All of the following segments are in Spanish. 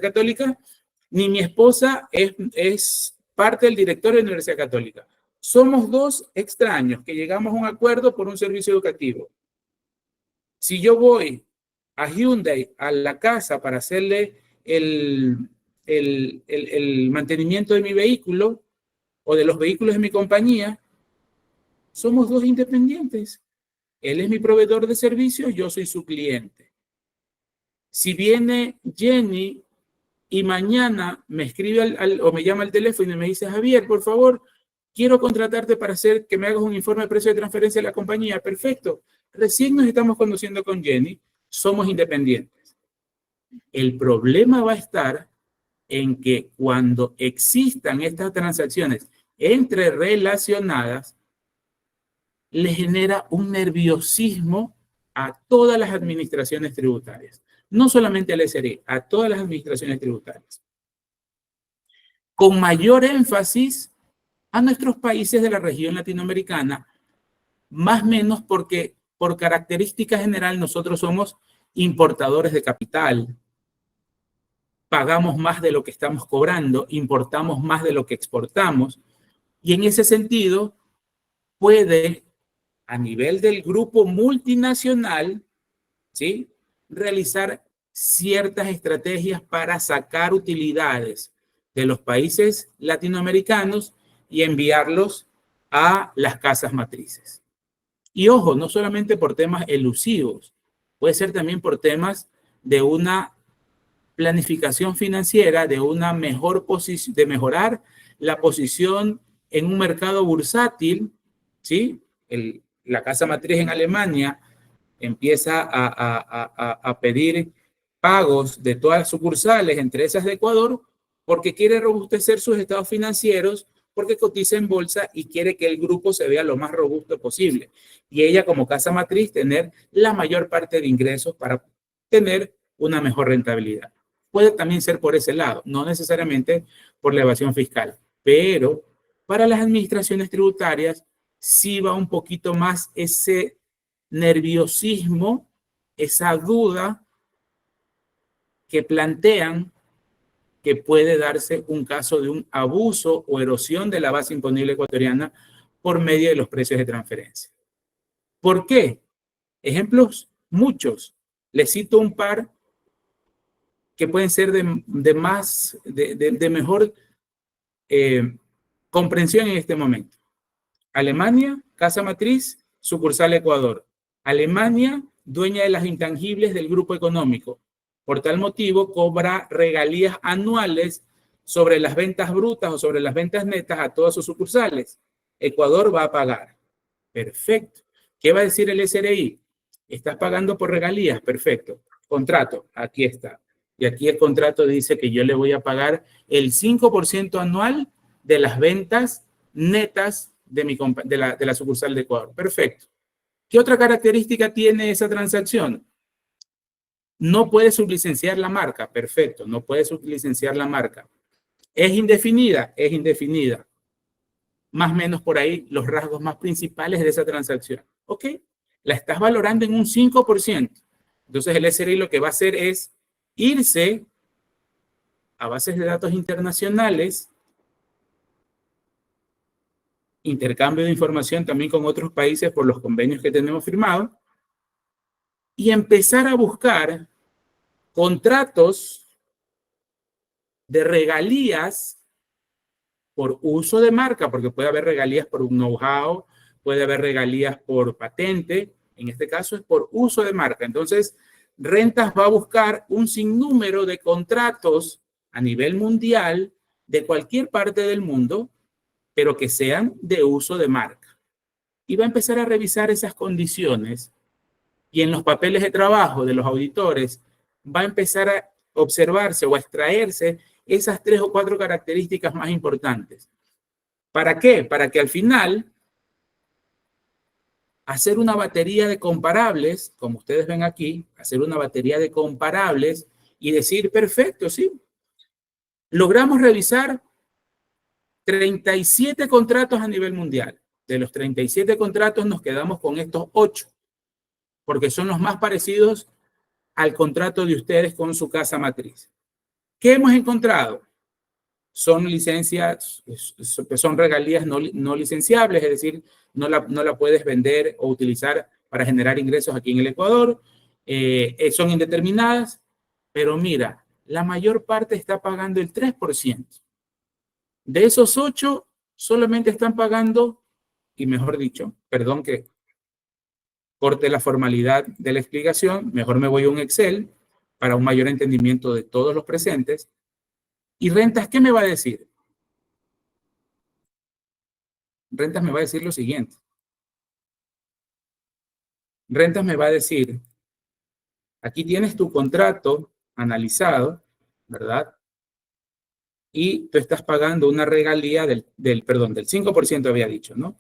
Católica, ni mi esposa es parte del directorio de la Universidad Católica. Somos dos extraños que llegamos a un acuerdo por un servicio educativo. Si yo voy a Hyundai, a la casa, para hacerle el mantenimiento de mi vehículo o de los vehículos de mi compañía, somos dos independientes. Él es mi proveedor de servicios, yo soy su cliente. Si viene Jenny y mañana me escribe o me llama al teléfono y me dice, Javier, por favor, quiero contratarte para que me hagas un informe de precio de transferencia de la compañía. Perfecto. Recién nos estamos conociendo con Jenny, somos independientes. El problema va a estar en que cuando existan estas transacciones entre relacionadas, le genera un nerviosismo a todas las administraciones tributarias. No solamente al SRI, a todas las administraciones tributarias. Con mayor énfasis a nuestros países de la región latinoamericana, más o menos porque por característica general nosotros somos importadores de capital, pagamos más de lo que estamos cobrando, importamos más de lo que exportamos, y en ese sentido puede, a nivel del grupo multinacional, ¿sí?, realizar ciertas estrategias para sacar utilidades de los países latinoamericanos y enviarlos a las casas matrices. Y ojo, no solamente por temas elusivos, puede ser también por temas de una planificación financiera, de una mejor posición, de mejorar la posición en un mercado bursátil, ¿sí? La casa matriz en Alemania empieza a pedir pagos de todas las sucursales, entre esas de Ecuador, porque quiere robustecer sus estados financieros, porque cotiza en bolsa y quiere que el grupo se vea lo más robusto posible. Y ella, como casa matriz, tener la mayor parte de ingresos para tener una mejor rentabilidad. Puede también ser por ese lado, no necesariamente por la evasión fiscal, pero para las administraciones tributarias sí va un poquito más ese nerviosismo, esa duda que plantean que puede darse un caso de un abuso o erosión de la base imponible ecuatoriana por medio de los precios de transferencia. ¿Por qué? Ejemplos muchos. Les cito un par que pueden ser de mejor comprensión en este momento. Alemania, casa matriz, sucursal Ecuador. Alemania, dueña de las intangibles del grupo económico. Por tal motivo, cobra regalías anuales sobre las ventas brutas o sobre las ventas netas a todas sus sucursales. Ecuador va a pagar. Perfecto. ¿Qué va a decir el SRI? ¿Estás pagando por regalías? Perfecto. Contrato, aquí está. Y aquí el contrato dice que yo le voy a pagar el 5% anual de las ventas netas de la sucursal de Ecuador. Perfecto. ¿Qué otra característica tiene esa transacción? No puede sublicenciar la marca. Perfecto, no puede sublicenciar la marca. ¿Es indefinida? Es indefinida. Más o menos por ahí los rasgos más principales de esa transacción. ¿Ok? La estás valorando en un 5%. Entonces el SRI lo que va a hacer es irse a bases de datos internacionales, intercambio de información también con otros países por los convenios que tenemos firmados, y empezar a buscar contratos de regalías por uso de marca, porque puede haber regalías por un know-how, puede haber regalías por patente, en este caso es por uso de marca. Entonces, Rentas va a buscar un sinnúmero de contratos a nivel mundial de cualquier parte del mundo, pero que sean de uso de marca. Y va a empezar a revisar esas condiciones y en los papeles de trabajo de los auditores va a empezar a observarse o a extraerse esas 3 o 4 características más importantes. ¿Para qué? Para que al final hacer una batería de comparables, como ustedes ven aquí, hacer una batería de comparables y decir, perfecto, sí, logramos revisar 37 contratos a nivel mundial. De los 37 contratos nos quedamos con estos 8, porque son los más parecidos al contrato de ustedes con su casa matriz. ¿Qué hemos encontrado? Son licencias, son regalías no licenciables, es decir, no la puedes vender o utilizar para generar ingresos aquí en el Ecuador. Son indeterminadas, pero mira, la mayor parte está pagando el 3%. De esos 8, solamente están pagando, y mejor dicho, perdón que corte la formalidad de la explicación, mejor me voy a un Excel para un mayor entendimiento de todos los presentes. ¿Y rentas qué me va a decir? Rentas me va a decir lo siguiente. Rentas me va a decir, aquí tienes tu contrato analizado, ¿verdad? Y tú estás pagando una regalía del 5% había dicho, ¿no?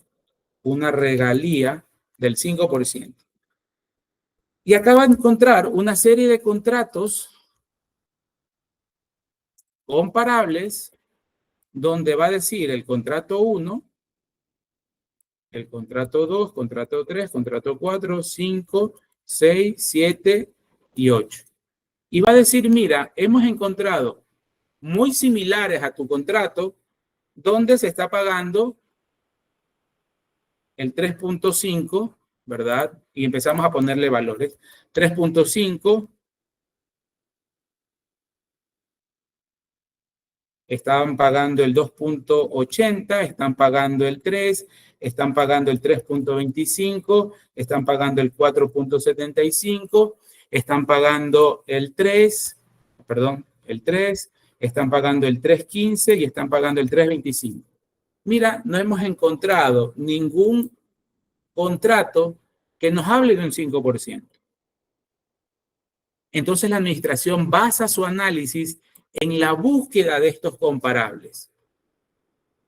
Una regalía del 5%. Y acaba de encontrar una serie de contratos comparables donde va a decir el contrato 1, el contrato 2, contrato 3, contrato 4, 5, 6, 7 y 8. Y va a decir, mira, hemos encontrado muy similares a tu contrato donde se está pagando el 3.5, ¿verdad? Y empezamos a ponerle valores. 3.5, estaban pagando el 2.80, están pagando el 3, están pagando el 3.25, están pagando el 4.75, están pagando el 3, están pagando el 3.15 y están pagando el 3.25. Mira, no hemos encontrado ningún contrato que nos hable de un 5%. Entonces la administración basa su análisis en la búsqueda de estos comparables.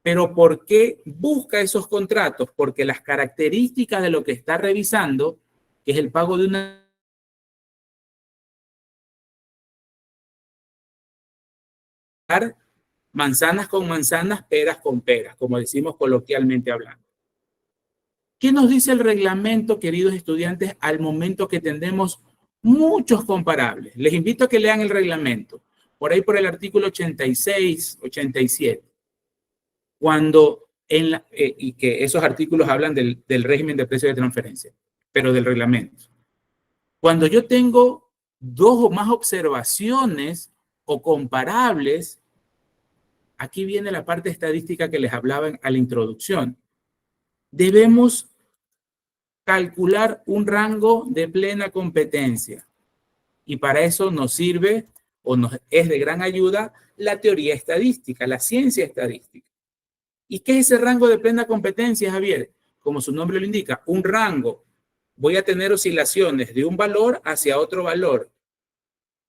Pero ¿por qué busca esos contratos? Porque las características de lo que está revisando, que es el pago de una manzanas con manzanas, peras con peras, como decimos coloquialmente hablando. ¿Qué nos dice el reglamento, queridos estudiantes, al momento que tendremos muchos comparables? Les invito a que lean el reglamento, por ahí por el artículo 86, 87. Cuando y que esos artículos hablan del régimen de precios de transferencia, pero del reglamento. Cuando yo tengo dos o más observaciones o comparables, aquí viene la parte estadística que les hablaba a la introducción. Debemos calcular un rango de plena competencia. Y para eso nos sirve o nos es de gran ayuda la teoría estadística, la ciencia estadística. ¿Y qué es ese rango de plena competencia, Javier? Como su nombre lo indica, un rango. Voy a tener oscilaciones de un valor hacia otro valor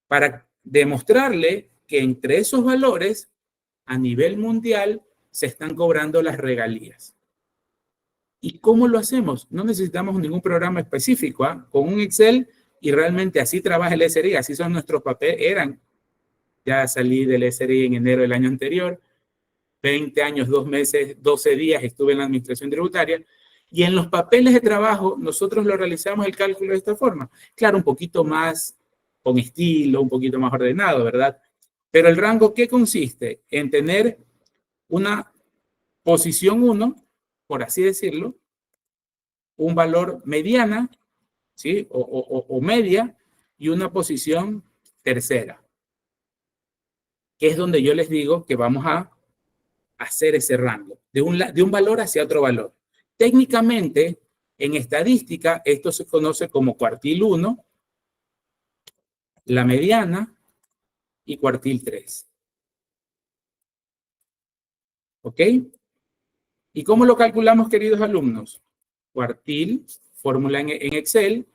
para demostrarle que entre esos valores, a nivel mundial, se están cobrando las regalías. ¿Y cómo lo hacemos? No necesitamos ningún programa específico, ¿eh? Con un Excel, y realmente así trabaja el SRI, así son nuestros papeles, ya salí del SRI en enero del año anterior, 20 años, 2 meses, 12 días estuve en la administración tributaria, y en los papeles de trabajo nosotros lo realizamos el cálculo de esta forma. Claro, un poquito más con estilo, un poquito más ordenado, ¿verdad? Pero el rango, ¿qué consiste? En tener una posición 1, por así decirlo, un valor mediana, ¿sí? O media, y una posición tercera, que es donde yo les digo que vamos a hacer ese rango, de un valor hacia otro valor. Técnicamente, en estadística, esto se conoce como cuartil 1, la mediana y cuartil 3. ¿Ok? ¿Y cómo lo calculamos, queridos alumnos? Cuartil, fórmula en Excel,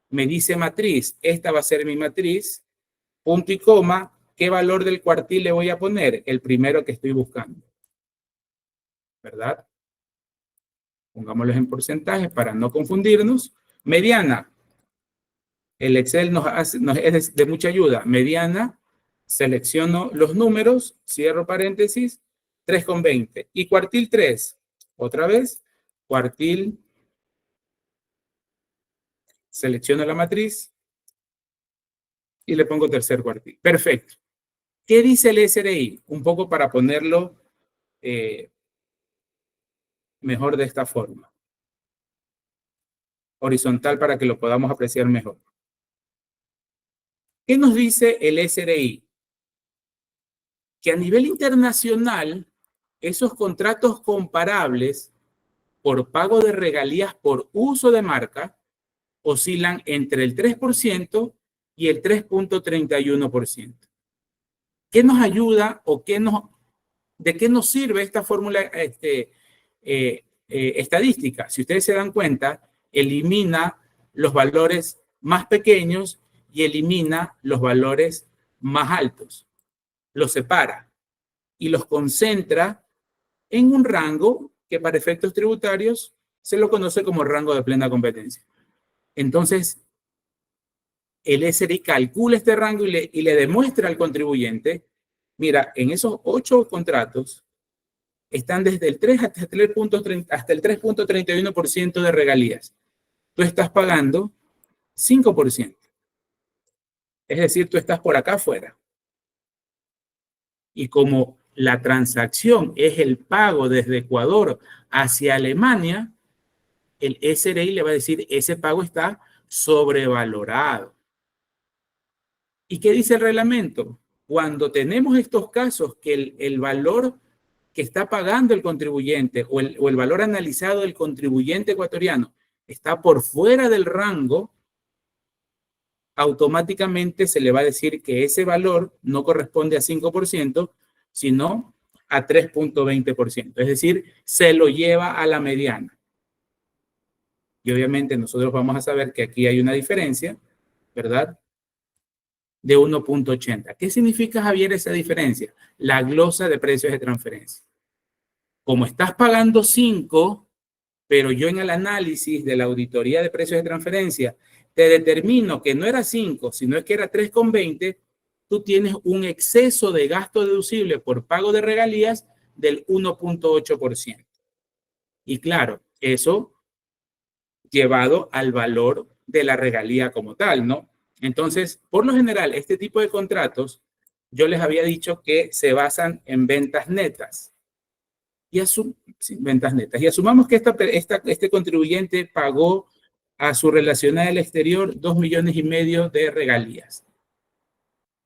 me dice matriz, esta va a ser mi matriz, punto y coma, ¿qué valor del cuartil le voy a poner? El primero que estoy buscando, ¿verdad? Pongámoslos en porcentajes para no confundirnos. Mediana, el Excel nos es de mucha ayuda. Mediana, selecciono los números, cierro paréntesis, 3,20. Y cuartil 3, otra vez, cuartil, selecciono la matriz y le pongo tercer cuartil. Perfecto. ¿Qué dice el SRI? Un poco para ponerlo mejor de esta forma. Horizontal para que lo podamos apreciar mejor. ¿Qué nos dice el SRI? Que a nivel internacional, esos contratos comparables por pago de regalías por uso de marca oscilan entre el 3% y el 3.31%. ¿Qué nos ayuda o de qué nos sirve esta fórmula estadística? Si ustedes se dan cuenta, elimina los valores más pequeños y elimina los valores más altos. Los separa y los concentra en un rango que para efectos tributarios se lo conoce como rango de plena competencia. Entonces, el SRI calcula este rango y le demuestra al contribuyente, mira, en esos 8 contratos están desde el 3 hasta el 3.31% de regalías. Tú estás pagando 5%. Es decir, tú estás por acá afuera. Y como la transacción es el pago desde Ecuador hacia Alemania, el SRI le va a decir, ese pago está sobrevalorado. ¿Y qué dice el reglamento? Cuando tenemos estos casos que el valor que está pagando el contribuyente o el valor analizado del contribuyente ecuatoriano está por fuera del rango, automáticamente se le va a decir que ese valor no corresponde a 5%, sino a 3.20%. Es decir, se lo lleva a la mediana. Y obviamente nosotros vamos a saber que aquí hay una diferencia, ¿verdad? De 1.80. ¿Qué significa, Javier, esa diferencia? La glosa de precios de transferencia. Como estás pagando 5, pero yo en el análisis de la auditoría de precios de transferencia te determino que no era 5, sino que era 3.20, tú tienes un exceso de gasto deducible por pago de regalías del 1.8%. Y claro, eso llevado al valor de la regalía como tal, ¿no? Entonces, por lo general, este tipo de contratos, yo les había dicho que se basan en ventas netas. Ventas netas. Y asumamos que este contribuyente pagó a su relacionada del exterior 2,5 millones de regalías.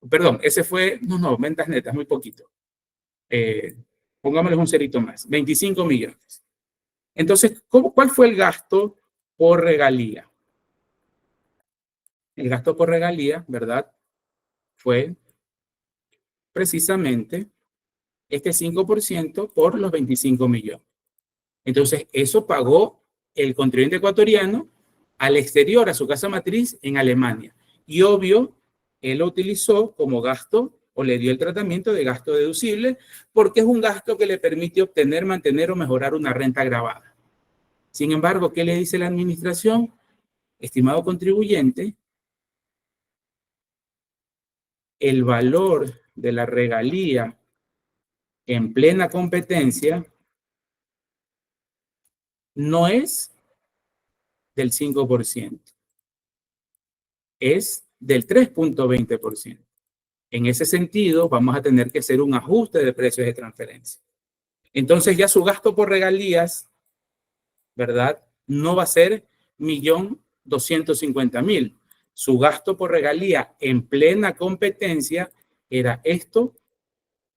Perdón, ese fue, no, ventas netas, muy poquito. Pongámosles un cerito más, 25 millones. Entonces, ¿cuál fue el gasto por regalía? El gasto por regalía, ¿verdad? Fue precisamente este 5% por los 25 millones. Entonces, eso pagó el contribuyente ecuatoriano al exterior, a su casa matriz en Alemania. Y obvio, él lo utilizó como gasto o le dio el tratamiento de gasto deducible porque es un gasto que le permite obtener, mantener o mejorar una renta gravada. Sin embargo, ¿qué le dice la administración? Estimado contribuyente, el valor de la regalía en plena competencia no es del 5%, es del 3.20%. En ese sentido, vamos a tener que hacer un ajuste de precios de transferencia. Entonces ya su gasto por regalías, ¿verdad? No va a ser 1.250.000. Su gasto por regalía en plena competencia era esto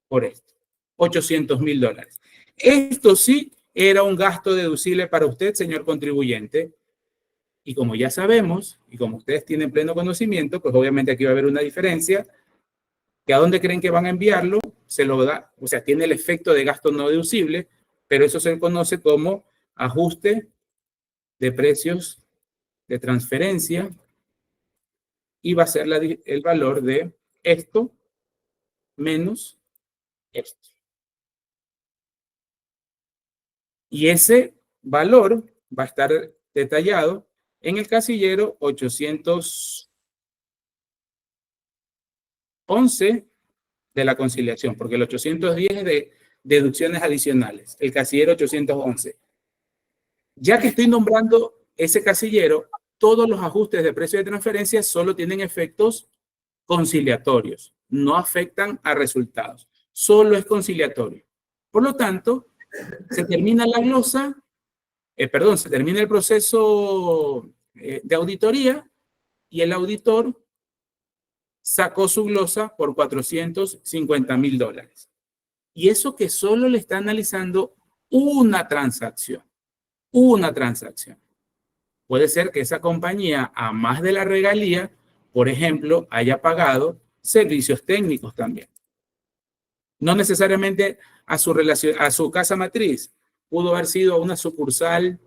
por esto, $800.000. Esto sí era un gasto deducible para usted, señor contribuyente. Y como ya sabemos, y como ustedes tienen pleno conocimiento, pues obviamente aquí va a haber una diferencia, que a dónde creen que van a enviarlo, se lo da, o sea, tiene el efecto de gasto no deducible, pero eso se conoce como ajuste de precios de transferencia y va a ser el valor de esto menos esto. Y ese valor va a estar detallado en el casillero 811 de la conciliación, porque el 810 es de deducciones adicionales, el casillero 811. Ya que estoy nombrando ese casillero, todos los ajustes de precio de transferencia solo tienen efectos conciliatorios. no afectan a resultados. Solo es conciliatorio. Por lo tanto, se termina la glosa, se termina el proceso de auditoría y el auditor sacó su glosa por $450,000. Y eso que solo le está analizando una transacción. Una transacción. Puede ser que esa compañía, a más de la regalía, por ejemplo, haya pagado servicios técnicos también. No necesariamente a su casa matriz. Pudo haber sido una sucursal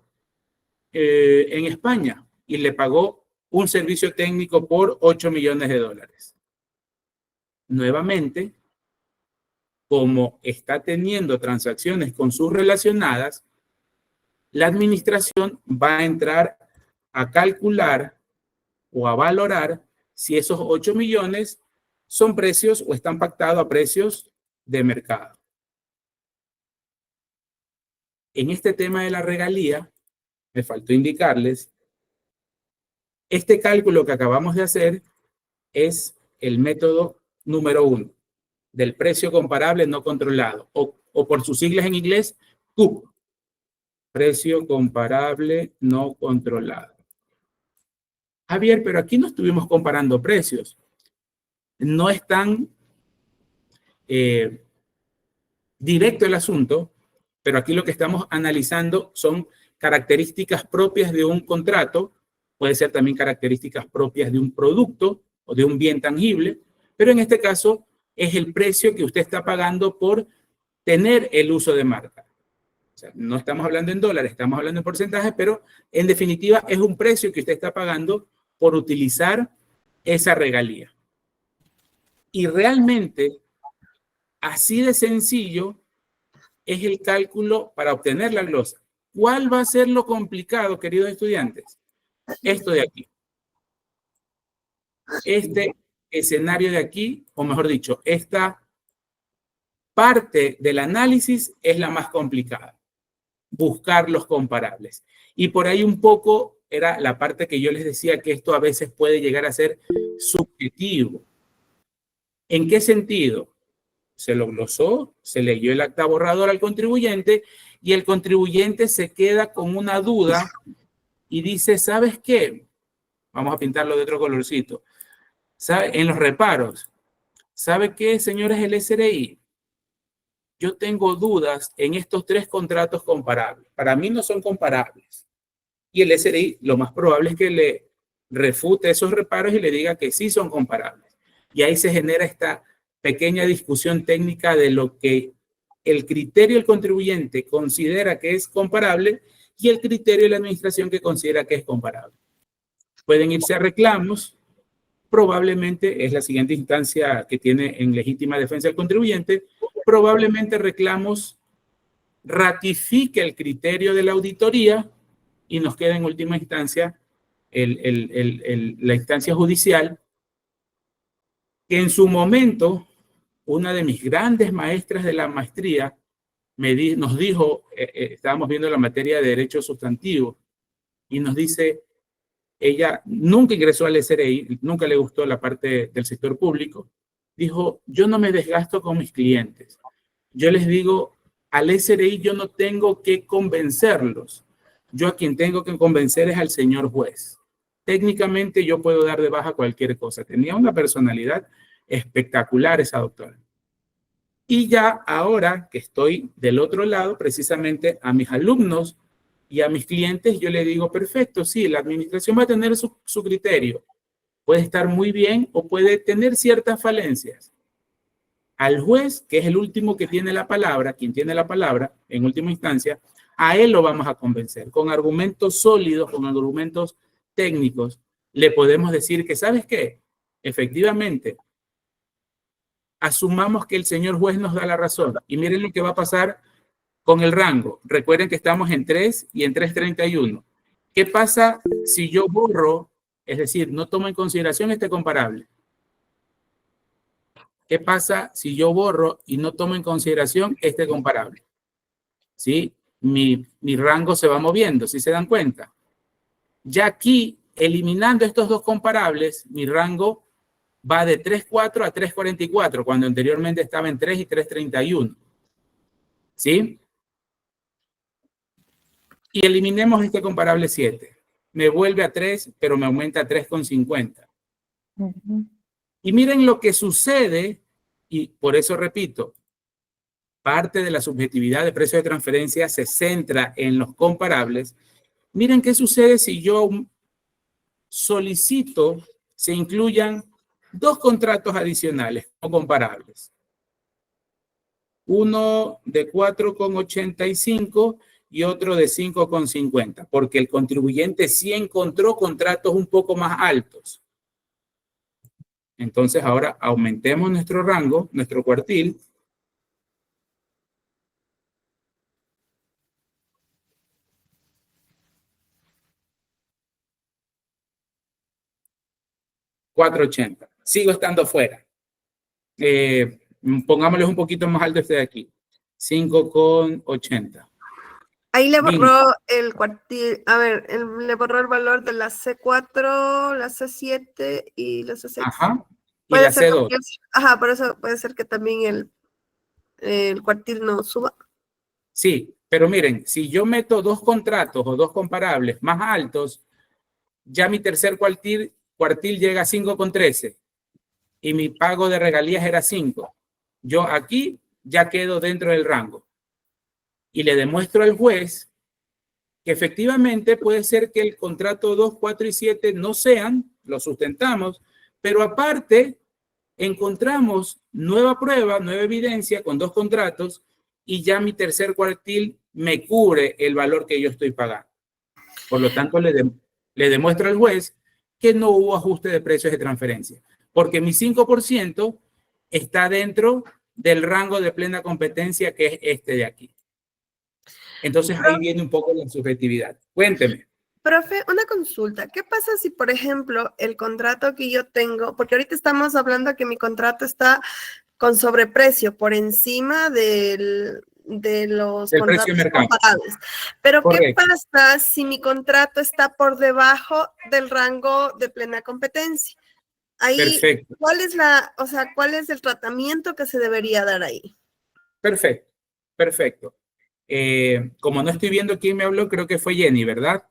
en España y le pagó un servicio técnico por $8 millones. Nuevamente, como está teniendo transacciones con sus relacionadas, la administración va a entrar a calcular o a valorar si esos 8 millones son precios o están pactados a precios de mercado. En este tema de la regalía, me faltó indicarles, este cálculo que acabamos de hacer es el método número 1 del precio comparable no controlado, o por sus siglas en inglés, CUP, precio comparable no controlado. Javier, pero aquí no estuvimos comparando precios. No es tan directo el asunto, pero aquí lo que estamos analizando son características propias de un contrato, puede ser también características propias de un producto o de un bien tangible, pero en este caso es el precio que usted está pagando por tener el uso de marca. O sea, no estamos hablando en dólares, estamos hablando en porcentajes, pero en definitiva es un precio que usted está pagando por utilizar esa regalía. Y realmente, así de sencillo es el cálculo para obtener la glosa. ¿Cuál va a ser lo complicado, queridos estudiantes? Esto de aquí. Este escenario de aquí, o mejor dicho, esta parte del análisis es la más complicada. Buscar los comparables. Y por ahí un poco era la parte que yo les decía que esto a veces puede llegar a ser subjetivo. ¿En qué sentido? Se lo glosó, se leyó el acta borrador al contribuyente y el contribuyente se queda con una duda y dice, ¿sabes qué? Vamos a pintarlo de otro colorcito. ¿Sabe? En los reparos. ¿Sabe qué, señores del SRI? Yo tengo dudas en estos 3 contratos comparables. Para mí no son comparables. Y el SRI lo más probable es que le refute esos reparos y le diga que sí son comparables. Y ahí se genera esta pequeña discusión técnica de lo que el criterio del contribuyente considera que es comparable y el criterio de la administración que considera que es comparable. Pueden irse a reclamos. Probablemente es la siguiente instancia que tiene en legítima defensa el contribuyente. Probablemente reclamos ratifique el criterio de la auditoría y nos queda en última instancia la instancia judicial, que en su momento una de mis grandes maestras de la maestría nos dijo, estábamos viendo la materia de derecho sustantivo, y nos dice, ella nunca ingresó al SRI, nunca le gustó la parte del sector público, dijo, yo no me desgasto con mis clientes. Yo les digo, al SRI yo no tengo que convencerlos. Yo a quien tengo que convencer es al señor juez. Técnicamente yo puedo dar de baja cualquier cosa. Tenía una personalidad espectacular esa doctora. Y ya ahora que estoy del otro lado, precisamente a mis alumnos y a mis clientes, yo le digo, perfecto, sí, la administración va a tener su criterio. Puede estar muy bien o puede tener ciertas falencias. Al juez, que es el último que tiene la palabra, quien tiene la palabra en última instancia, a él lo vamos a convencer. Con argumentos sólidos, con argumentos técnicos, le podemos decir que, ¿sabes qué? Efectivamente, asumamos que el señor juez nos da la razón. Y miren lo que va a pasar con el rango. Recuerden que estamos en 3 y en 331. ¿Qué pasa si yo borro, es decir, no tomo en consideración este comparable? ¿Qué pasa si yo borro y no tomo en consideración este comparable? ¿Sí? Mi rango se va moviendo, ¿sí se dan cuenta? Ya aquí, eliminando estos 2 comparables, mi rango va de 3.4 a 3.44, cuando anteriormente estaba en 3 y 3.31. ¿Sí? Y eliminemos este comparable 7. Me vuelve a 3, pero me aumenta a 3.50. Y miren lo que sucede, y por eso repito, parte de la subjetividad de precio de transferencia se centra en los comparables. Miren qué sucede si yo solicito se incluyan 2 contratos adicionales o comparables. Uno de 4,85 y otro de 5,50, porque el contribuyente sí encontró contratos un poco más altos. Entonces ahora aumentemos nuestro rango, nuestro cuartil. $4.80. Sigo estando fuera. Pongámosles un poquito más alto este de aquí. 5,80. Ahí le borró el cuartil, a ver, le borró el valor de la C4, la C7 y la C6. Ajá. Y puede la ser C2. Ajá, por eso puede ser que también el cuartil no suba. Sí, pero miren, si yo meto 2 contratos o 2 comparables más altos, ya mi tercer cuartil llega a 5,13 y mi pago de regalías era 5. Yo aquí ya quedo dentro del rango. Y le demuestro al juez que efectivamente puede ser que el contrato 2, 4 y 7 no sean, lo sustentamos, pero aparte encontramos nueva prueba, nueva evidencia con 2 contratos y ya mi tercer cuartil me cubre el valor que yo estoy pagando. Por lo tanto, le demuestro al juez que no hubo ajuste de precios de transferencia, porque mi 5% está dentro del rango de plena competencia que es este de aquí. Entonces ahí viene un poco la subjetividad. Cuénteme. Profe, una consulta. ¿Qué pasa si, por ejemplo, el contrato que yo tengo, porque ahorita estamos hablando que mi contrato está con sobreprecio por encima de los contratos comparables? Pero correcto. ¿Qué pasa si mi contrato está por debajo del rango de plena competencia? Ahí, perfecto. ¿Cuál es el tratamiento que se debería dar ahí? Perfecto, perfecto. Como no estoy viendo quién me habló, creo que fue Jenny, ¿verdad?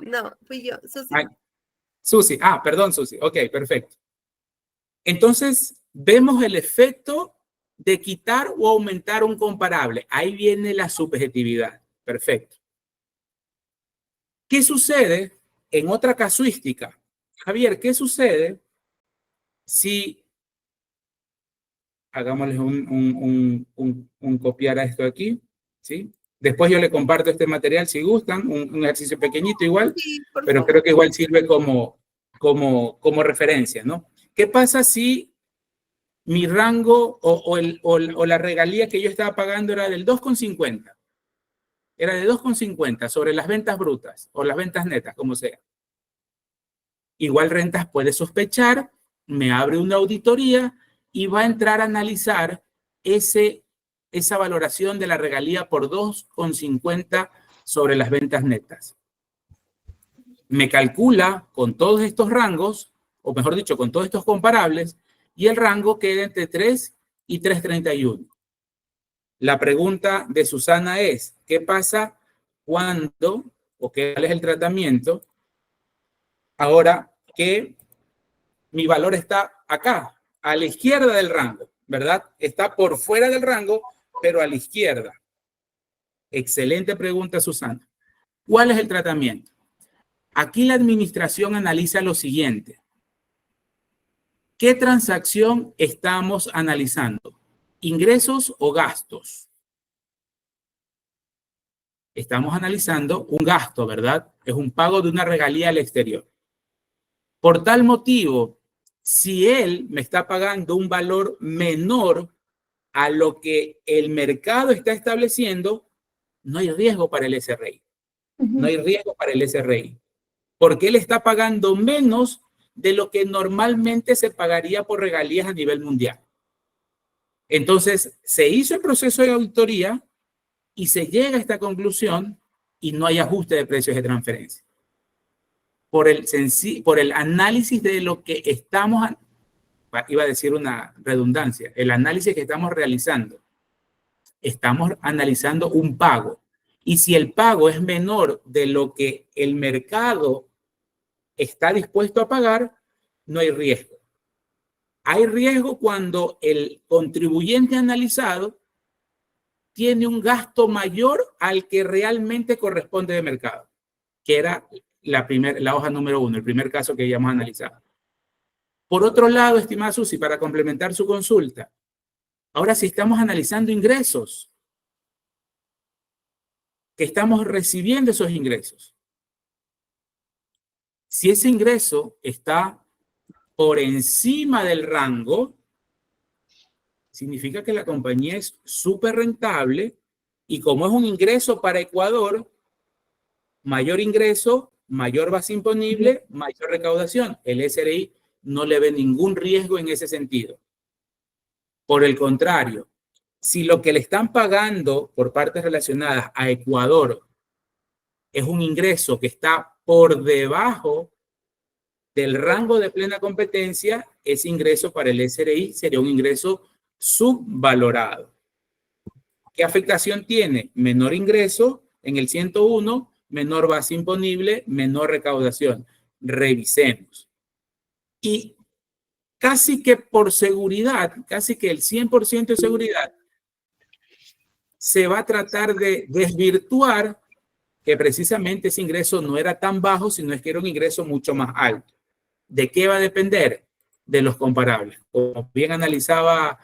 No, fui yo, Susi. Ay, Susi, perdón, Susi. Ok, perfecto. Entonces, vemos el efecto de quitar o aumentar un comparable. Ahí viene la subjetividad. Perfecto. ¿Qué sucede en otra casuística? Javier, ¿qué sucede si... Hagámosles un copiar a esto aquí, ¿sí? Después yo le comparto este material si gustan, un ejercicio pequeñito igual, sí, pero creo que igual sirve como referencia, ¿no? ¿Qué pasa si mi rango o la regalía que yo estaba pagando era del 2,50? Era de 2,50 sobre las ventas brutas o las ventas netas, como sea. Igual Rentas puede sospechar, me abre una auditoría y va a entrar a analizar esa valoración de la regalía por 2,50 sobre las ventas netas. Me calcula con todos estos rangos, o mejor dicho, con todos estos comparables, y el rango queda entre 3 y 3.31. La pregunta de Susana es, ¿qué pasa cuando, o cuál es el tratamiento, ahora que mi valor está acá, a la izquierda del rango, ¿verdad? Está por fuera del rango, pero a la izquierda. Excelente pregunta, Susana. ¿Cuál es el tratamiento? Aquí la administración analiza lo siguiente. ¿Qué transacción estamos analizando? ¿Ingresos o gastos? Estamos analizando un gasto, ¿verdad? Es un pago de una regalía al exterior. Por tal motivo, si él me está pagando un valor menor a lo que el mercado está estableciendo, no hay riesgo para el SRI. No hay riesgo para el SRI. Porque él está pagando menos de lo que normalmente se pagaría por regalías a nivel mundial. Entonces, se hizo el proceso de auditoría y se llega a esta conclusión y no hay ajuste de precios de transferencia. Por el análisis de lo que estamos iba a decir una redundancia, el análisis que estamos realizando, estamos analizando un pago. Y si el pago es menor de lo que el mercado está dispuesto a pagar, no hay riesgo. Hay riesgo cuando el contribuyente analizado tiene un gasto mayor al que realmente corresponde de mercado, que era la hoja número 1, el primer caso que habíamos analizado. Por otro lado, estimada Susi, para complementar su consulta, ahora si estamos analizando ingresos, que estamos recibiendo esos ingresos. Si ese ingreso está por encima del rango, significa que la compañía es súper rentable y como es un ingreso para Ecuador, mayor ingreso, mayor base imponible, mayor recaudación. El SRI no le ve ningún riesgo en ese sentido. Por el contrario, si lo que le están pagando por partes relacionadas a Ecuador es un ingreso que está por debajo del rango de plena competencia, ese ingreso para el SRI sería un ingreso subvalorado. ¿Qué afectación tiene? Menor ingreso en el 101, menor base imponible, menor recaudación. Revisemos. Y casi que por seguridad, casi que el 100% de seguridad, se va a tratar de desvirtuar que precisamente ese ingreso no era tan bajo, sino es que era un ingreso mucho más alto. ¿De qué va a depender? De los comparables. Como bien analizaba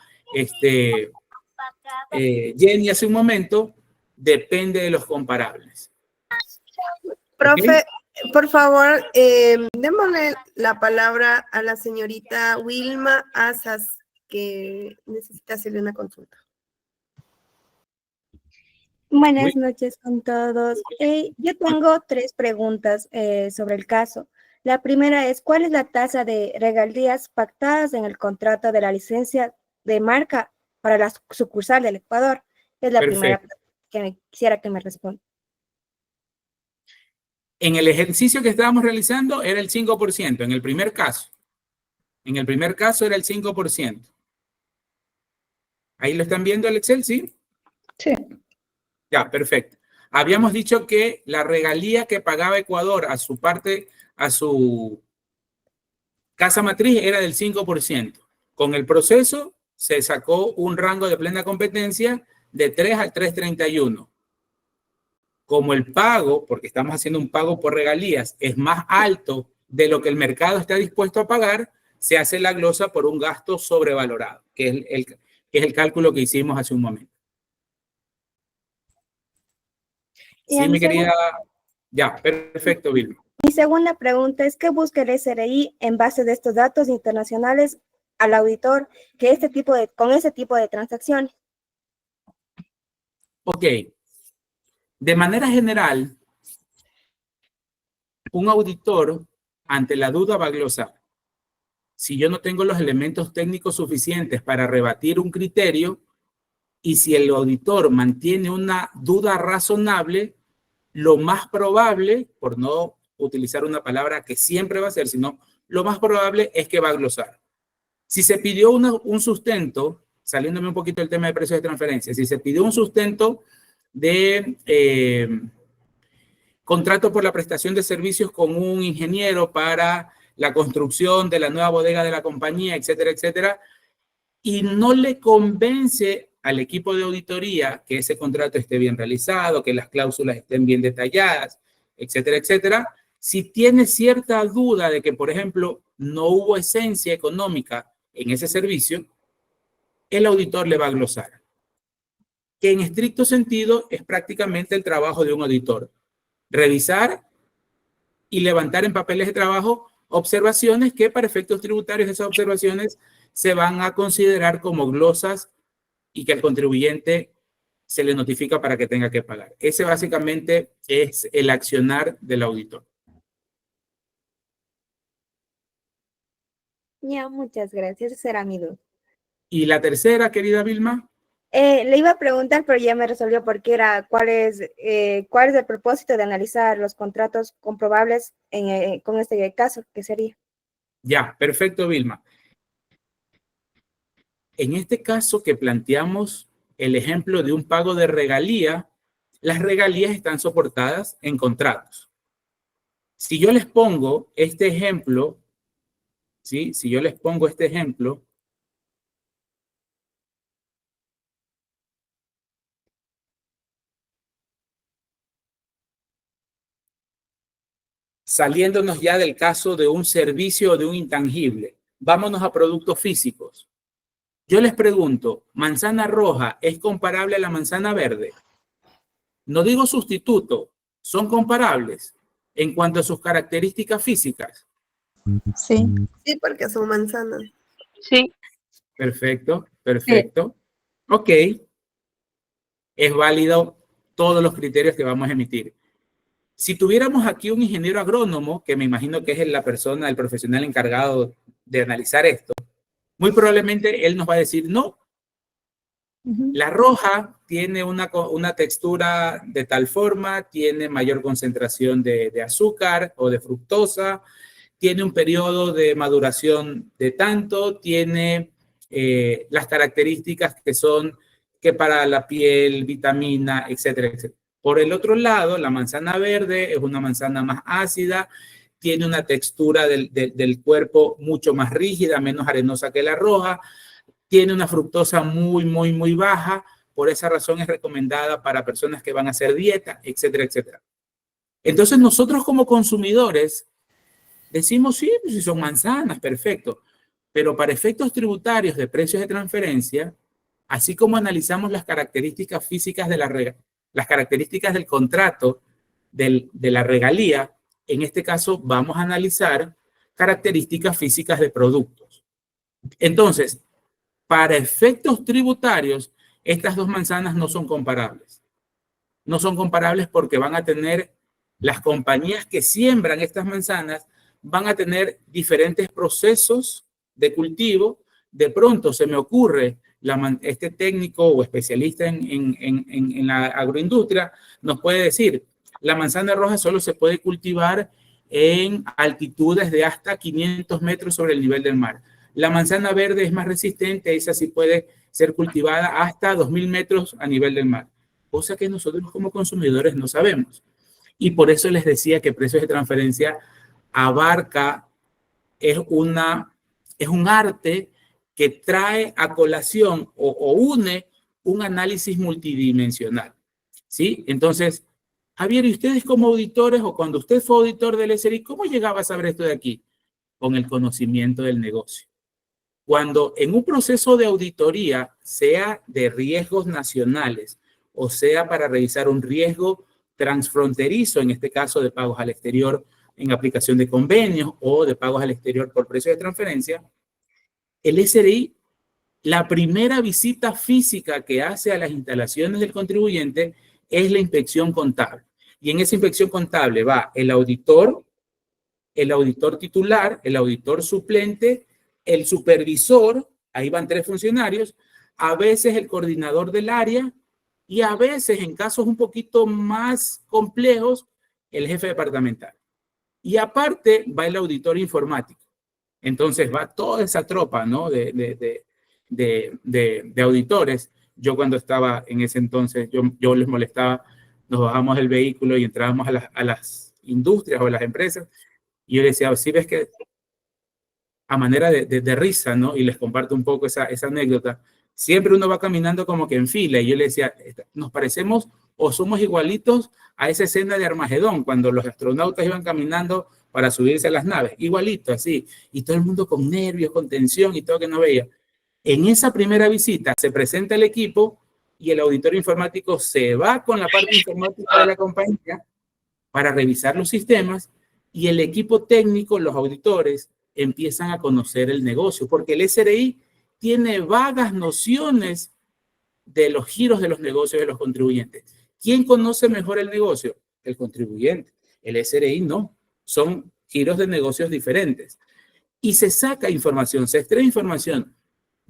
Jenny hace un momento, depende de los comparables. Profe, ¿okay? Por favor, démosle la palabra a la señorita Wilma Asas, que necesita hacerle una consulta. Buenas noches con todos. Yo tengo 3 preguntas sobre el caso. La primera es, ¿cuál es la tasa de regalías pactadas en el contrato de la licencia de marca para la sucursal del Ecuador? Es la primera que quisiera que me responda. En el ejercicio que estábamos realizando era el 5%, en el primer caso. En el primer caso era el 5%. ¿Ahí lo están viendo el Excel, sí? Sí. Ya, perfecto. Habíamos dicho que la regalía que pagaba Ecuador a su parte, a su casa matriz era del 5%. Con el proceso se sacó un rango de plena competencia de 3 al 3.31. Como el pago, porque estamos haciendo un pago por regalías, es más alto de lo que el mercado está dispuesto a pagar, se hace la glosa por un gasto sobrevalorado, que es el cálculo que hicimos hace un momento. Sí, mi querida. Ya, perfecto, Vilma. Mi segunda pregunta es, ¿qué busca el SRI en base de estos datos internacionales al auditor que con este tipo de transacciones? Ok. De manera general, un auditor ante la duda va a glosar. Si yo no tengo los elementos técnicos suficientes para rebatir un criterio y si el auditor mantiene una duda razonable, lo más probable, por no utilizar una palabra que siempre va a ser, sino lo más probable es que va a glosar. Si se pidió un sustento, saliéndome un poquito del tema de precios de transferencia, si se pidió un sustento de contrato por la prestación de servicios con un ingeniero para la construcción de la nueva bodega de la compañía, etcétera, etcétera, y no le convence al equipo de auditoría que ese contrato esté bien realizado, que las cláusulas estén bien detalladas, etcétera, etcétera, si tiene cierta duda de que, por ejemplo, no hubo esencia económica en ese servicio, el auditor le va a glosar. Que en estricto sentido es prácticamente el trabajo de un auditor. Revisar y levantar en papeles de trabajo observaciones que para efectos tributarios esas observaciones se van a considerar como glosas y que al contribuyente se le notifica para que tenga que pagar. Ese básicamente es el accionar del auditor. Ya, muchas gracias. Esa era mi duda. ¿Y la tercera, querida Vilma? Le iba a preguntar, pero ya me resolvió porque era cuál es el propósito de analizar los contratos comprobables con este caso, ¿qué sería? Ya, perfecto, Vilma. En este caso que planteamos el ejemplo de un pago de regalía, las regalías están soportadas en contratos. Si yo les pongo este ejemplo, ¿sí? Si yo les pongo este ejemplo, saliéndonos ya del caso de un servicio o de un intangible, vámonos a productos físicos. Yo les pregunto, ¿manzana roja es comparable a la manzana verde? No digo sustituto, son comparables en cuanto a sus características físicas. Sí. Sí, porque son manzanas. Sí. Perfecto, perfecto. Ok. Es válido todos los criterios que vamos a emitir. Si tuviéramos aquí un ingeniero agrónomo, que me imagino que es la persona, el profesional encargado de analizar esto, muy probablemente él nos va a decir, no, la roja tiene una textura de tal forma, tiene mayor concentración de azúcar o de fructosa, tiene un periodo de maduración de tanto, tiene las características que son que para la piel, vitamina, etcétera, etcétera. Por el otro lado, la manzana verde es una manzana más ácida, tiene una textura del cuerpo mucho más rígida, menos arenosa que la roja, tiene una fructosa muy baja, por esa razón es recomendada para personas que van a hacer dieta, etcétera, etcétera. Entonces nosotros como consumidores decimos, sí, pues si son manzanas, perfecto, pero para efectos tributarios de precios de transferencia, así como analizamos las características físicas de las características del contrato de la regalía, en este caso vamos a analizar características físicas de productos. Entonces, para efectos tributarios, estas dos manzanas no son comparables. No son comparables porque van a tener, las compañías que siembran estas manzanas van a tener diferentes procesos de cultivo. De pronto se me ocurre, este técnico o especialista en la agroindustria nos puede decir, la manzana roja solo se puede cultivar en altitudes de hasta 500 metros sobre el nivel del mar. La manzana verde es más resistente, esa sí puede ser cultivada hasta 2000 metros a nivel del mar, cosa que nosotros como consumidores no sabemos. Y por eso les decía que precios de transferencia abarca, es un arte que trae a colación o une un análisis multidimensional, ¿sí? Entonces, Javier, ¿y ustedes como auditores o cuando usted fue auditor del SRI, cómo llegaba a saber esto de aquí? Con el conocimiento del negocio. Cuando en un proceso de auditoría, sea de riesgos nacionales o sea para revisar un riesgo transfronterizo, en este caso de pagos al exterior en aplicación de convenios o de pagos al exterior por precio de transferencia, el SRI, la primera visita física que hace a las instalaciones del contribuyente es la inspección contable. Y en esa inspección contable va el auditor titular, el auditor suplente, el supervisor, ahí van 3 funcionarios, a veces el coordinador del área y a veces, en casos un poquito más complejos, el jefe departamental. Y aparte va el auditor informático. Entonces va toda esa tropa, ¿no? de auditores. Yo cuando estaba en ese entonces, yo les molestaba, nos bajamos del vehículo y entrábamos a las industrias o a las empresas. Y yo les decía, sí ves que a manera de risa, ¿no? Y les comparto un poco esa anécdota. Siempre uno va caminando como que en fila. Y yo le decía, nos parecemos o somos igualitos a esa escena de Armagedón, cuando los astronautas iban caminando para subirse a las naves. Igualito, así. Y todo el mundo con nervios, con tensión y todo que no veía. En esa primera visita se presenta el equipo y el auditor informático se va con la parte informática de la compañía para revisar los sistemas y el equipo técnico, los auditores, empiezan a conocer el negocio, porque el SRI tiene vagas nociones de los giros de los negocios de los contribuyentes. ¿Quién conoce mejor el negocio? El contribuyente. El SRI no. Son giros de negocios diferentes. Y se saca información, se extrae información.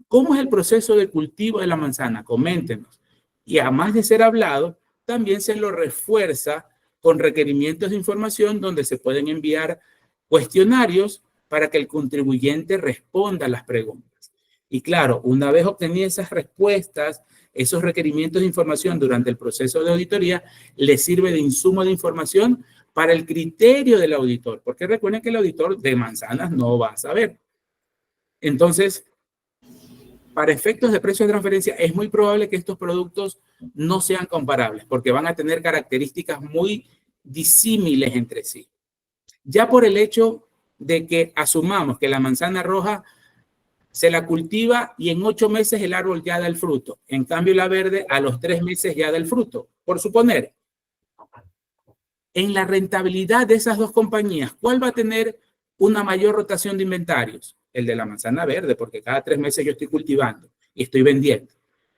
¿Cómo es el proceso de cultivo de la manzana? Coméntenos. Y además de ser hablado, también se lo refuerza con requerimientos de información donde se pueden enviar cuestionarios para que el contribuyente responda a las preguntas. Y claro, una vez obtenidas esas respuestas, esos requerimientos de información durante el proceso de auditoría, le sirve de insumo de información para el criterio del auditor, porque recuerden que el auditor de manzanas no va a saber. Entonces, para efectos de precio de transferencia, es muy probable que estos productos no sean comparables, porque van a tener características muy disímiles entre sí. Ya por el hecho de que asumamos que la manzana roja se la cultiva y en 8 meses el árbol ya da el fruto. En cambio, la verde a los 3 meses ya da el fruto. Por suponer, en la rentabilidad de esas dos compañías, ¿cuál va a tener una mayor rotación de inventarios? El de la manzana verde, porque cada 3 meses yo estoy cultivando y estoy vendiendo.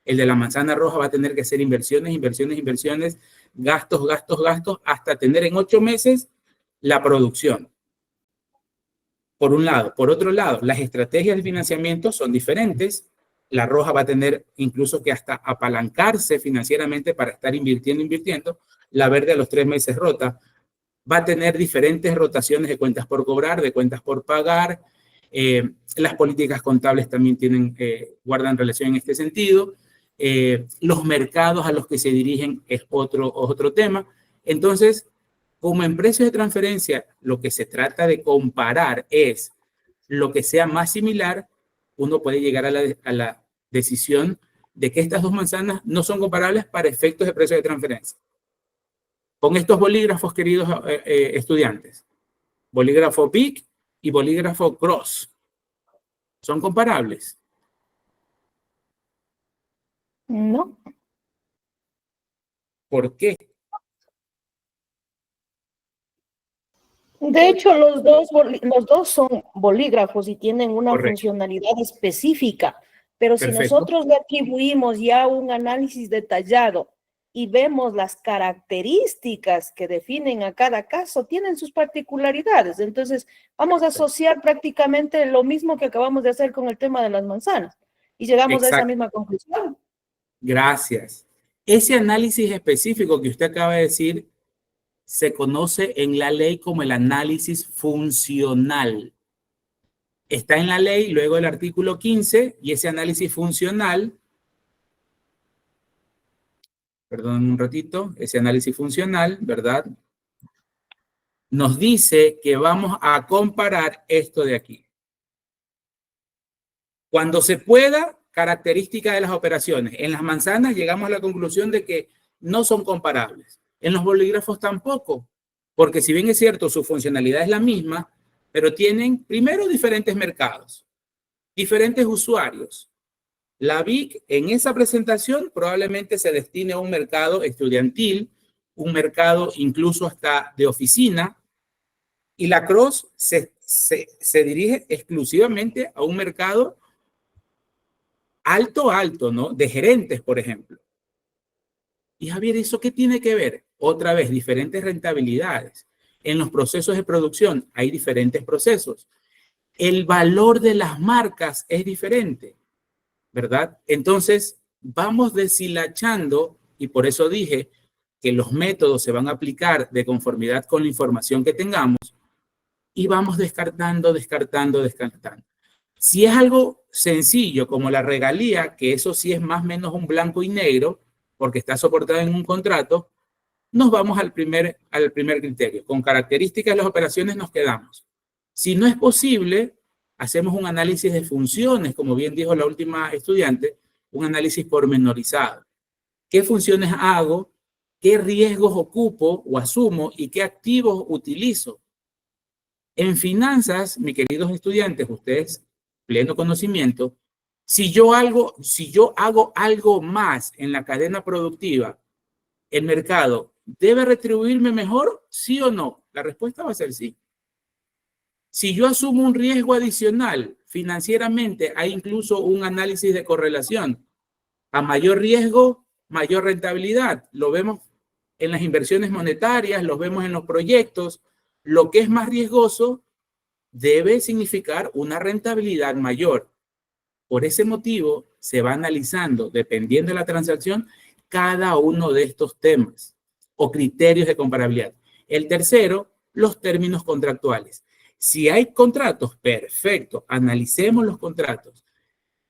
El de la manzana roja va a tener que hacer inversiones, inversiones, inversiones, gastos, gastos, gastos, hasta tener en 8 meses la producción. Por un lado. Por otro lado, las estrategias de financiamiento son diferentes. La roja va a tener incluso que hasta apalancarse financieramente para estar invirtiendo. La verde a los 3 meses rota. Va a tener diferentes rotaciones de cuentas por cobrar, de cuentas por pagar. Las políticas contables también guardan relación en este sentido. Los mercados a los que se dirigen es otro tema. Entonces, como en precios de transferencia, lo que se trata de comparar es lo que sea más similar, uno puede llegar a la decisión de que estas dos manzanas no son comparables para efectos de precio de transferencia. Con estos bolígrafos, queridos estudiantes, bolígrafo Bic y bolígrafo Cross, ¿son comparables? No. ¿Por qué? De hecho, los dos son bolígrafos y tienen una Correcto. funcionalidad específica, pero si Perfecto. nosotros le atribuimos ya un análisis detallado y vemos las características que definen a cada caso, tienen sus particularidades. Entonces, vamos a asociar prácticamente lo mismo que acabamos de hacer con el tema de las manzanas y llegamos a esa misma conclusión. Gracias. Ese análisis específico que usted acaba de decir se conoce en la ley como el análisis funcional. Está en la ley, luego el artículo 15, y ese análisis funcional, perdón un ratito, ese análisis funcional, ¿verdad? Nos dice que vamos a comparar esto de aquí. Cuando se pueda, característica de las operaciones. En las manzanas llegamos a la conclusión de que no son comparables. En los bolígrafos tampoco, porque si bien es cierto, su funcionalidad es la misma, pero tienen primero diferentes mercados, diferentes usuarios. La Bic en esa presentación probablemente se destine a un mercado estudiantil, un mercado incluso hasta de oficina, y la Cross se dirige exclusivamente a un mercado alto, ¿no? De gerentes, por ejemplo. Y Javier, ¿eso qué tiene que ver? Otra vez, diferentes rentabilidades. En los procesos de producción hay diferentes procesos. El valor de las marcas es diferente, ¿verdad? Entonces, vamos deshilachando, y por eso dije que los métodos se van a aplicar de conformidad con la información que tengamos, y vamos descartando. Si es algo sencillo como la regalía, que eso sí es más o menos un blanco y negro, porque está soportado en un contrato, nos vamos al primer criterio. Con características de las operaciones nos quedamos. Si no es posible, hacemos un análisis de funciones, como bien dijo la última estudiante, un análisis pormenorizado. ¿Qué funciones hago? ¿Qué riesgos ocupo o asumo? ¿Y qué activos utilizo? En finanzas, mis queridos estudiantes, ustedes, pleno conocimiento, si yo hago algo más en la cadena productiva, ¿el mercado debe retribuirme mejor? ¿Sí o no? La respuesta va a ser sí. Si yo asumo un riesgo adicional financieramente, hay incluso un análisis de correlación. A mayor riesgo, mayor rentabilidad. Lo vemos en las inversiones monetarias, lo vemos en los proyectos. Lo que es más riesgoso debe significar una rentabilidad mayor. Por ese motivo, se va analizando, dependiendo de la transacción, cada uno de estos temas o criterios de comparabilidad. El tercero, los términos contractuales. Si hay contratos, perfecto, analicemos los contratos.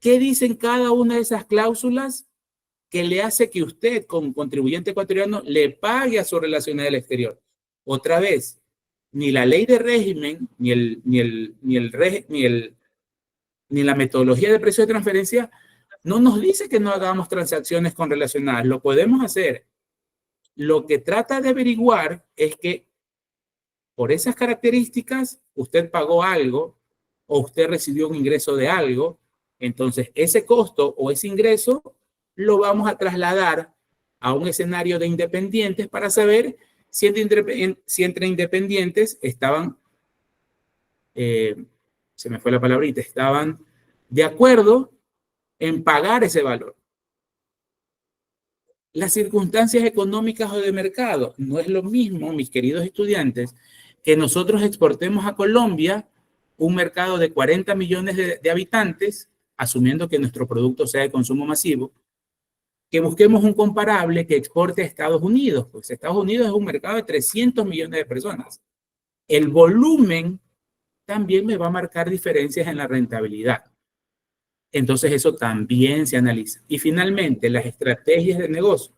¿Qué dicen cada una de esas cláusulas que le hace que usted, como contribuyente ecuatoriano, le pague a su relacionado del exterior? Otra vez, ni la ley de régimen, ni la metodología de precio de transferencia no nos dice que no hagamos transacciones con relacionadas. Lo podemos hacer. Lo que trata de averiguar es que por esas características usted pagó algo o usted recibió un ingreso de algo. Entonces, ese costo o ese ingreso lo vamos a trasladar a un escenario de independientes para saber si entre independientes estaban, se me fue la palabrita, estaban de acuerdo en pagar ese valor. Las circunstancias económicas o de mercado. No es lo mismo, mis queridos estudiantes, que nosotros exportemos a Colombia un mercado de 40 millones de habitantes, asumiendo que nuestro producto sea de consumo masivo, que busquemos un comparable que exporte a Estados Unidos. Pues Estados Unidos es un mercado de 300 millones de personas. El volumen también me va a marcar diferencias en la rentabilidad. Entonces eso también se analiza. Y finalmente, las estrategias de negocio.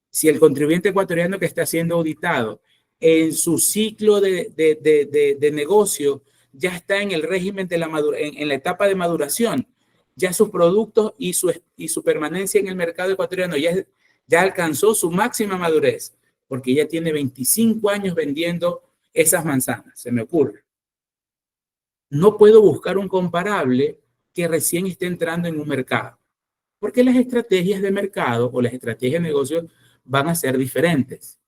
Si el contribuyente ecuatoriano que está siendo auditado en su ciclo de negocio ya está en el régimen de en la etapa de maduración, ya sus productos y su permanencia en el mercado ecuatoriano ya alcanzó su máxima madurez, porque ya tiene 25 años vendiendo esas manzanas, se me ocurre. No puedo buscar un comparable que recién esté entrando en un mercado, porque las estrategias de mercado o las estrategias de negocio van a ser diferentes.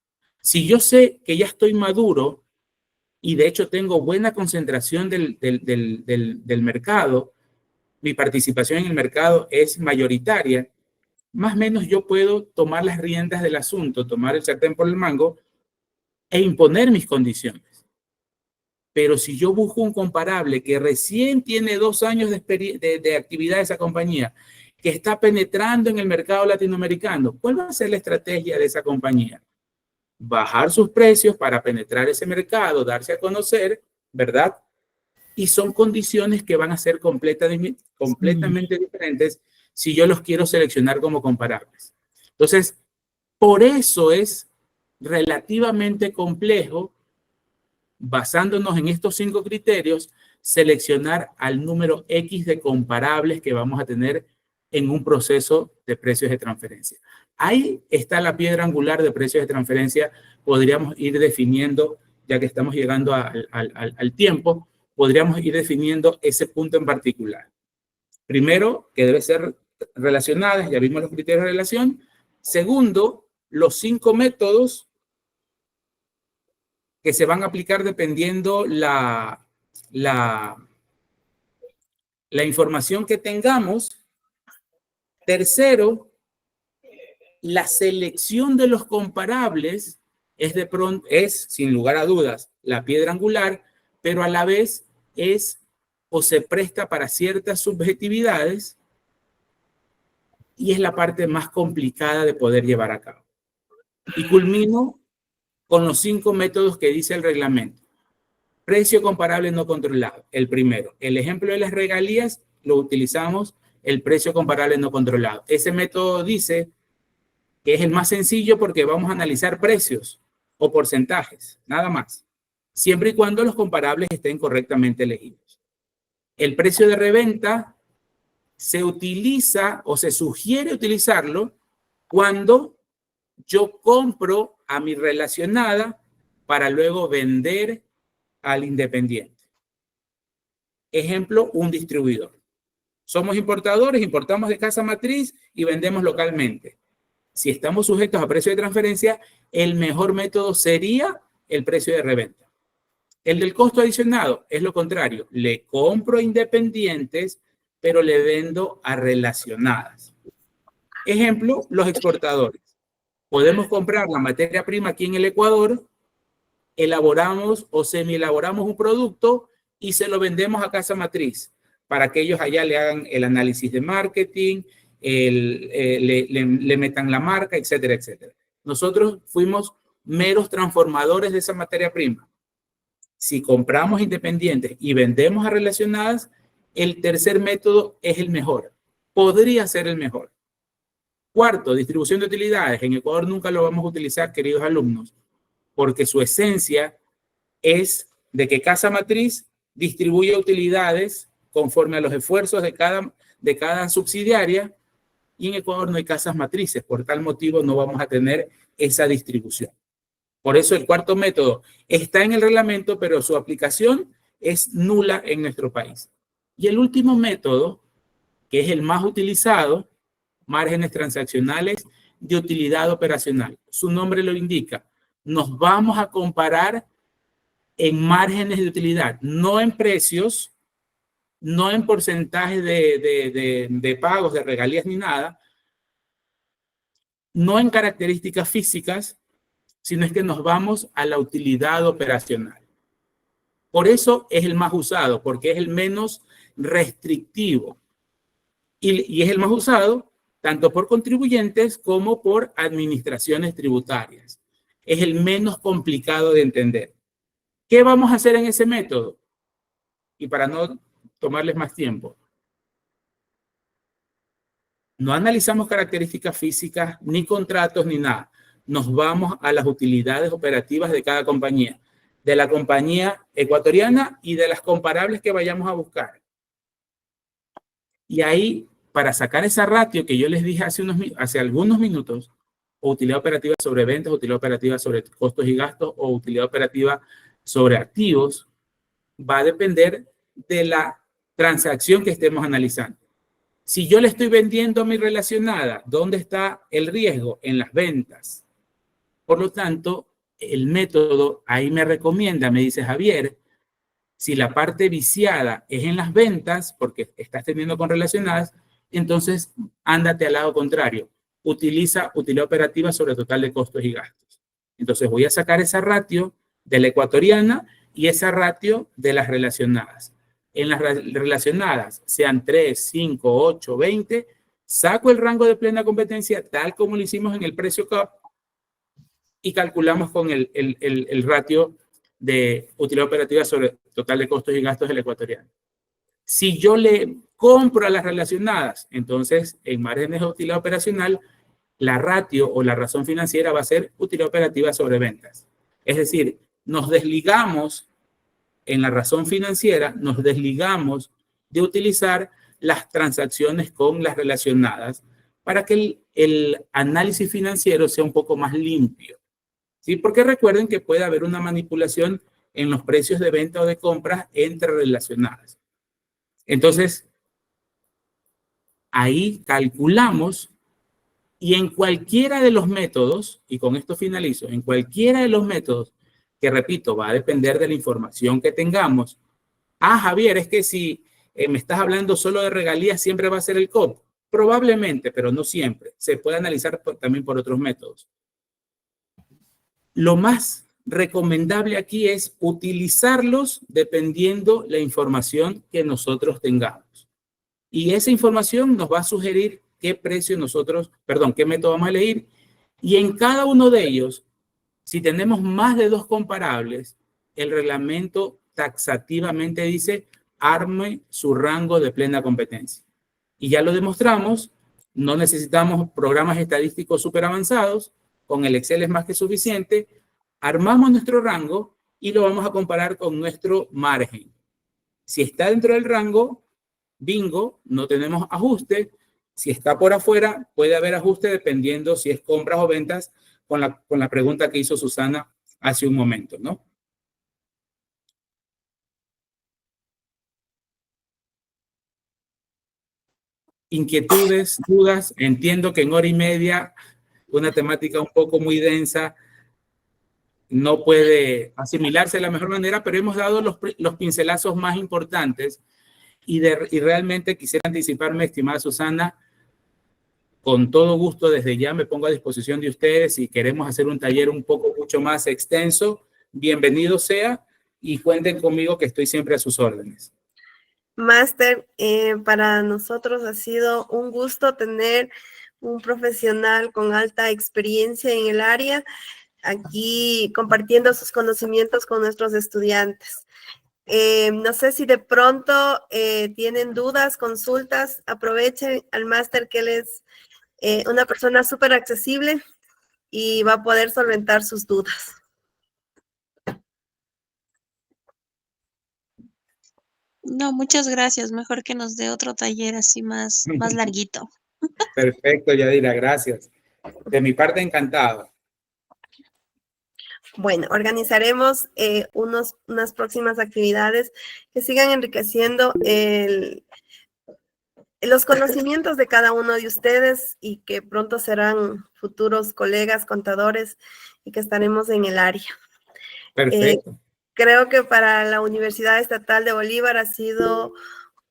Si yo sé que ya estoy maduro y de hecho tengo buena concentración del mercado, mi participación en el mercado es mayoritaria, más o menos yo puedo tomar las riendas del asunto, tomar el sartén por el mango e imponer mis condiciones. Pero si yo busco un comparable que recién tiene 2 años de actividad de esa compañía, que está penetrando en el mercado latinoamericano, ¿cuál va a ser la estrategia de esa compañía? Bajar sus precios para penetrar ese mercado, darse a conocer, ¿verdad? Y son condiciones que van a ser completamente diferentes si yo los quiero seleccionar como comparables. Entonces, por eso es relativamente complejo, basándonos en estos 5 criterios, seleccionar al número X de comparables que vamos a tener en un proceso de precios de transferencia. Ahí está la piedra angular de precios de transferencia. Podríamos ir definiendo, ya que estamos llegando al tiempo, podríamos ir definiendo ese punto en particular. Primero, que debe ser relacionadas, ya vimos los criterios de relación. Segundo, los 5 métodos que se van a aplicar dependiendo la información que tengamos. Tercero, la selección de los comparables es sin lugar a dudas la piedra angular, pero a la vez es o se presta para ciertas subjetividades y es la parte más complicada de poder llevar a cabo. Y culmino con los 5 métodos que dice el reglamento. Precio comparable no controlado, el primero. El ejemplo de las regalías lo utilizamos, el precio comparable no controlado. Ese método dice que es el más sencillo porque vamos a analizar precios o porcentajes, nada más, siempre y cuando los comparables estén correctamente elegidos. El precio de reventa se utiliza o se sugiere utilizarlo cuando yo compro a mi relacionada para luego vender al independiente. Ejemplo, un distribuidor. Somos importadores, importamos de casa matriz y vendemos localmente. Si estamos sujetos a precio de transferencia, el mejor método sería el precio de reventa. El del costo adicionado es lo contrario. Le compro a independientes, pero le vendo a relacionadas. Ejemplo, los exportadores. Podemos comprar la materia prima aquí en el Ecuador, elaboramos o semi-elaboramos un producto y se lo vendemos a casa matriz para que ellos allá le hagan el análisis de marketing, le metan la marca, etcétera, etcétera. Nosotros fuimos meros transformadores de esa materia prima. Si compramos independientes y vendemos a relacionadas, el tercer método es el mejor. Podría ser el mejor. Cuarto, distribución de utilidades. En Ecuador nunca lo vamos a utilizar, queridos alumnos, porque su esencia es de que casa matriz distribuye utilidades conforme a los esfuerzos de cada subsidiaria, y en Ecuador no hay casas matrices. Por tal motivo no vamos a tener esa distribución. Por eso el cuarto método está en el reglamento, pero su aplicación es nula en nuestro país. Y el último método, que es el más utilizado, márgenes transaccionales de utilidad operacional. Su nombre lo indica. Nos vamos a comparar en márgenes de utilidad, no en precios, no en porcentaje de pagos, de regalías ni nada, no en características físicas, sino es que nos vamos a la utilidad operacional. Por eso es el más usado, porque es el menos restrictivo. Y es el más usado tanto por contribuyentes como por administraciones tributarias. Es el menos complicado de entender. ¿Qué vamos a hacer en ese método? Y para no tomarles más tiempo, no analizamos características físicas, ni contratos, ni nada. Nos vamos a las utilidades operativas de cada compañía, de la compañía ecuatoriana y de las comparables que vayamos a buscar. Y ahí, para sacar esa ratio que yo les dije hace algunos minutos, o utilidad operativa sobre ventas, utilidad operativa sobre costos y gastos, o utilidad operativa sobre activos, va a depender de la transacción que estemos analizando. Si yo le estoy vendiendo a mi relacionada, ¿dónde está el riesgo? En las ventas. Por lo tanto, el método ahí me recomienda, me dice Javier, si la parte viciada es en las ventas, porque estás teniendo con relacionadas, entonces ándate al lado contrario. Utiliza utilidad operativa sobre total de costos y gastos. Entonces voy a sacar esa ratio de la ecuatoriana y esa ratio de las relacionadas. En las relacionadas, sean 3, 5, 8, 20, saco el rango de plena competencia tal como lo hicimos en el precio COP y calculamos con el ratio de utilidad operativa sobre total de costos y gastos del ecuatoriano. Si yo le compro a las relacionadas, entonces en márgenes de utilidad operacional, la ratio o la razón financiera va a ser utilidad operativa sobre ventas. Es decir, nos desligamos en la razón financiera, nos desligamos de utilizar las transacciones con las relacionadas para que el análisis financiero sea un poco más limpio. ¿Sí? Porque recuerden que puede haber una manipulación en los precios de venta o de compra entre relacionadas. Entonces, ahí calculamos y en cualquiera de los métodos, y con esto finalizo, en cualquiera de los métodos, que repito, va a depender de la información que tengamos. Ah, Javier, es que si me estás hablando solo de regalías, siempre va a ser el COP. Probablemente, pero no siempre. Se puede analizar también por otros métodos. Lo más recomendable aquí es utilizarlos dependiendo la información que nosotros tengamos. Y esa información nos va a sugerir qué precio qué método vamos a elegir. Y en cada uno de ellos, si tenemos más de 2 comparables, el reglamento taxativamente dice arme su rango de plena competencia. Y ya lo demostramos, no necesitamos programas estadísticos súper avanzados, con el Excel es más que suficiente, armamos nuestro rango y lo vamos a comparar con nuestro margen. Si está dentro del rango, bingo, no tenemos ajuste. Si está por afuera, puede haber ajuste dependiendo si es compras o ventas, con la pregunta que hizo Susana hace un momento, ¿no? Inquietudes, dudas. Entiendo que en hora y media, una temática un poco muy densa, no puede asimilarse de la mejor manera, pero hemos dado los pincelazos más importantes y realmente quisiera anticiparme, estimada Susana, con todo gusto, desde ya me pongo a disposición de ustedes. Si queremos hacer un taller mucho más extenso, bienvenido sea y cuenten conmigo que estoy siempre a sus órdenes. Máster, para nosotros ha sido un gusto tener un profesional con alta experiencia en el área aquí compartiendo sus conocimientos con nuestros estudiantes. No sé si de pronto tienen dudas, consultas, aprovechen al máster, que él es una persona súper accesible y va a poder solventar sus dudas. No, muchas gracias. Mejor que nos dé otro taller así más larguito. Perfecto, Yadira, gracias. De mi parte, encantado. Bueno, organizaremos unas próximas actividades que sigan enriqueciendo los conocimientos de cada uno de ustedes y que pronto serán futuros colegas, contadores y que estaremos en el área. Perfecto. Creo que para la Universidad Estatal de Bolívar ha sido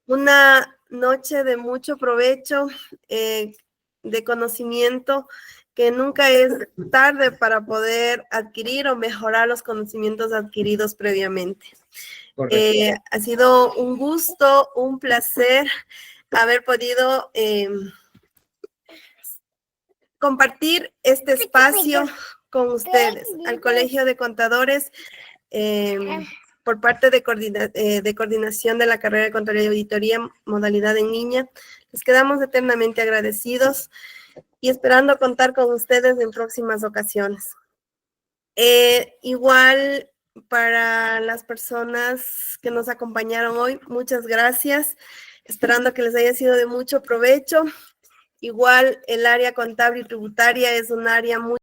una noche de mucho provecho, de conocimiento, que nunca es tarde para poder adquirir o mejorar los conocimientos adquiridos previamente. Ha sido un gusto, un placer haber podido compartir este espacio con ustedes, al Colegio de Contadores, por parte de coordinación de la carrera de Contaduría y Auditoría, modalidad en línea. Les quedamos eternamente agradecidos y esperando contar con ustedes en próximas ocasiones. Igual para las personas que nos acompañaron hoy, muchas gracias, esperando que les haya sido de mucho provecho. Igual el área contable y tributaria es un área muy